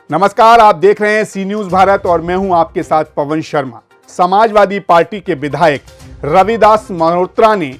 नमस्कार, आप देख रहे हैं सी न्यूज भारत और मैं हूं आपके साथ पवन शर्मा। समाजवादी पार्टी के विधायक रविदास मल्होत्रा ने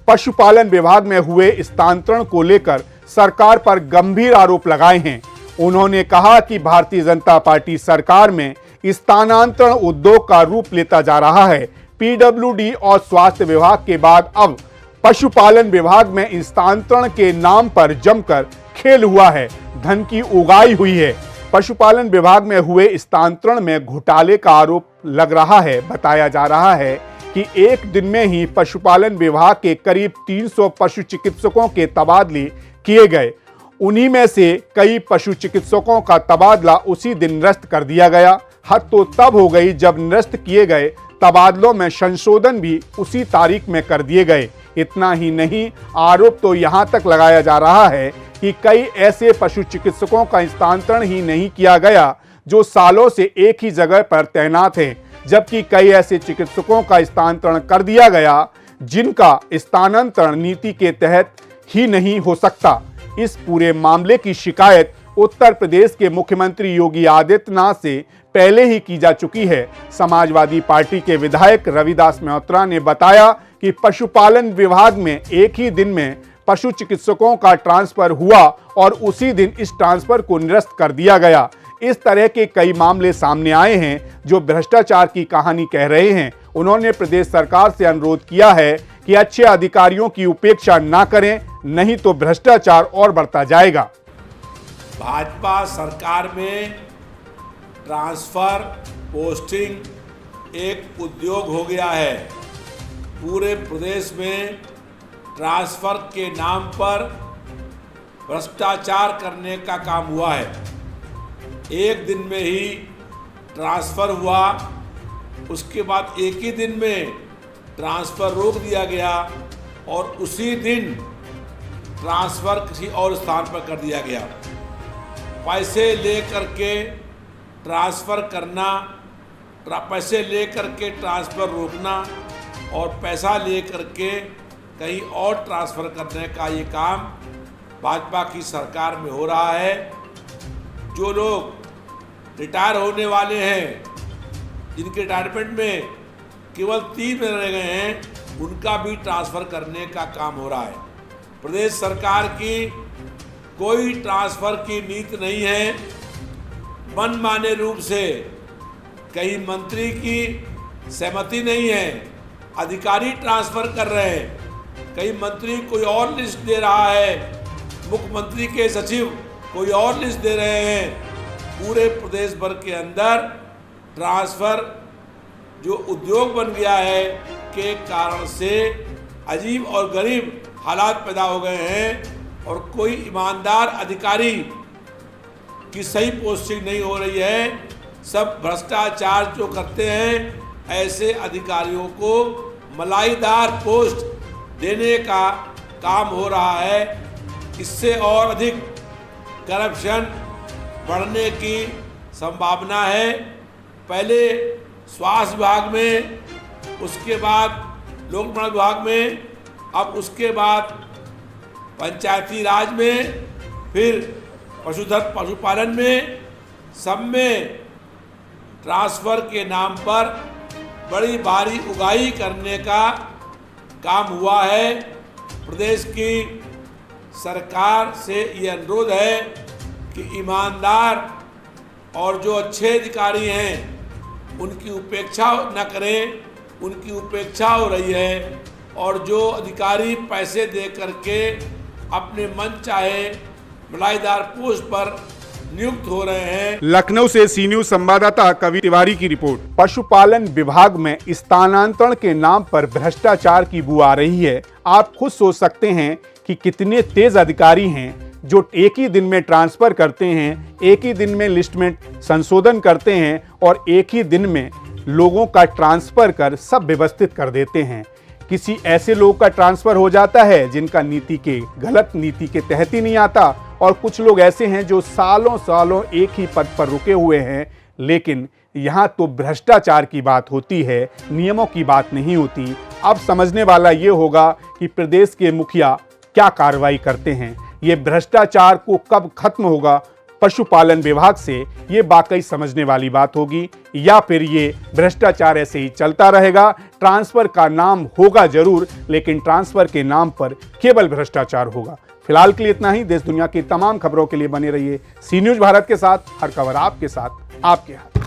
पशुपालन विभाग में हुए स्थानांतरण को लेकर सरकार पर गंभीर आरोप लगाए हैं। उन्होंने कहा कि भारतीय जनता पार्टी सरकार में स्थानांतरण उद्योग का रूप लेता जा रहा है। पीडब्ल्यूडी और स्वास्थ्य विभाग के बाद अब पशुपालन विभाग में स्थानांतरण के नाम पर जमकर खेल हुआ है, धन की उगाही हुई है। पशुपालन विभाग में हुए स्थानांतरण में घोटाले का आरोप लग रहा है। बताया जा रहा है कि एक दिन में ही पशुपालन विभाग के करीब 300 पशु चिकित्सकों के तबादले किए गए। उन्हीं में से कई पशु चिकित्सकों का तबादला उसी दिन निरस्त कर दिया गया। हद तो तब हो गई जब निरस्त किए गए तबादलों में संशोधन भी उसी तारीख में कर दिए गए। इतना ही नहीं, आरोप तो यहां तक लगाया जा रहा है कि कई ऐसे पशु चिकित्सकों का स्थानांतरण ही नहीं किया गया जो सालों से एक ही जगह पर तैनात हैं, जबकि कई ऐसे चिकित्सकों का स्थानांतरण कर दिया गया जिनका स्थानांतरण नीति के तहत ही नहीं हो सकता। इस पूरे मामले की शिकायत उत्तर प्रदेश के मुख्यमंत्री योगी आदित्यनाथ से पहले ही की जा चुकी है। समाजवादी पार्टी के विधायक रविदास मल्होत्रा ने बताया कि पशुपालन विभाग में एक ही दिन में पशु चिकित्सकों का ट्रांसफर हुआ और उसी दिन इस ट्रांसफर को निरस्त कर दिया गया। इस तरह के कई मामले सामने आए हैं जो भ्रष्टाचार की कहानी कह रहे हैं। उन्होंने प्रदेश सरकार से अनुरोध किया है कि अच्छे अधिकारियों की उपेक्षा ना करें, नहीं तो भ्रष्टाचार और बढ़ता जाएगा। भाजपा सरकार में ट्रांसफर पोस्टिंग एक उद्योग हो गया है। पूरे प्रदेश में ट्रांसफर के नाम पर भ्रष्टाचार करने का काम हुआ है। एक दिन में ही ट्रांसफर हुआ, उसके बाद एक ही दिन में ट्रांसफर रोक दिया गया और उसी दिन ट्रांसफर किसी और स्थान पर कर दिया गया। पैसे लेकर के ट्रांसफर करना, पैसे लेकर के ट्रांसफर रोकना और पैसा लेकर के कहीं और ट्रांसफ़र करने का ये काम भाजपा की सरकार में हो रहा है। जो लोग रिटायर होने वाले हैं, जिनके रिटायरमेंट में केवल 3 महीने रह गए हैं, उनका भी ट्रांसफ़र करने का काम हो रहा है। प्रदेश सरकार की कोई ट्रांसफ़र की नीति नहीं है। मनमाने रूप से कई मंत्री की सहमति नहीं है, अधिकारी ट्रांसफ़र कर रहे हैं, कई मंत्री कोई और लिस्ट दे रहा है, मुख्यमंत्री के सचिव कोई और लिस्ट दे रहे हैं। पूरे प्रदेश भर के अंदर ट्रांसफ़र जो उद्योग बन गया है के कारण से अजीब और गरीब हालात पैदा हो गए हैं और कोई ईमानदार अधिकारी की सही पोस्टिंग नहीं हो रही है। सब भ्रष्टाचार जो करते हैं, ऐसे अधिकारियों को मलाईदार पोस्ट देने का काम हो रहा है। इससे और अधिक करप्शन बढ़ने की संभावना है। पहले स्वास्थ्य विभाग में, उसके बाद लोक निर्माण विभाग में, अब उसके बाद पंचायती राज में, फिर पशुपालन में, सब में ट्रांसफ़र के नाम पर बड़ी भारी उगाही करने का काम हुआ है। प्रदेश की सरकार से ये अनुरोध है कि ईमानदार और जो अच्छे अधिकारी हैं उनकी उपेक्षा न करें। उनकी उपेक्षा हो रही है और जो अधिकारी पैसे दे करके अपने मन चाहे मलाईदार पोस्ट पर नियुक्त हो रहे हैं। लखनऊ से सी न्यूज संवाददाता कवि तिवारी की रिपोर्ट। पशुपालन विभाग में स्थानांतरण के नाम पर भ्रष्टाचार की बू आ रही है। आप खुद सोच सकते हैं कि कितने तेज अधिकारी हैं जो एक ही दिन में ट्रांसफर करते हैं, एक ही दिन में लिस्ट में संशोधन करते हैं और एक ही दिन में लोगों का ट्रांसफर कर सब व्यवस्थित कर देते हैं। किसी ऐसे लोग का ट्रांसफर हो जाता है जिनका गलत नीति के तहत ही नहीं आता, और कुछ लोग ऐसे हैं जो सालों सालों एक ही पद पर रुके हुए हैं। लेकिन यहाँ तो भ्रष्टाचार की बात होती है, नियमों की बात नहीं होती। अब समझने वाला ये होगा कि प्रदेश के मुखिया क्या कार्रवाई करते हैं, ये भ्रष्टाचार को कब खत्म होगा पशुपालन विभाग से ये वाकई समझने वाली बात होगी, या फिर ये भ्रष्टाचार ऐसे ही चलता रहेगा। ट्रांसफर का नाम होगा जरूर, लेकिन ट्रांसफर के नाम पर केवल भ्रष्टाचार होगा। फिलहाल के लिए इतना ही। देश दुनिया की तमाम खबरों के लिए बने रहिए सी न्यूज भारत के साथ। हर खबर आपके साथ, आपके हाथ।